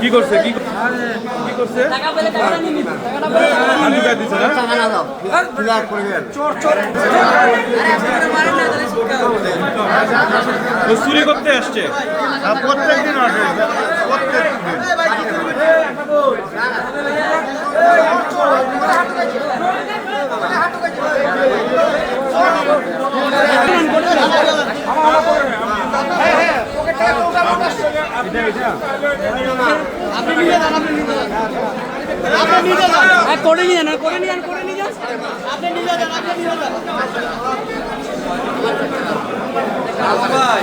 কি করছে কি করছে চুরি করতে আসছে প্রত্যেকদিন আসে করে নিয়ে যান করে নিয়ে যান করে নিয়ে যান আপনি নিয়ে যান আপনি নিয়ে যান ভাই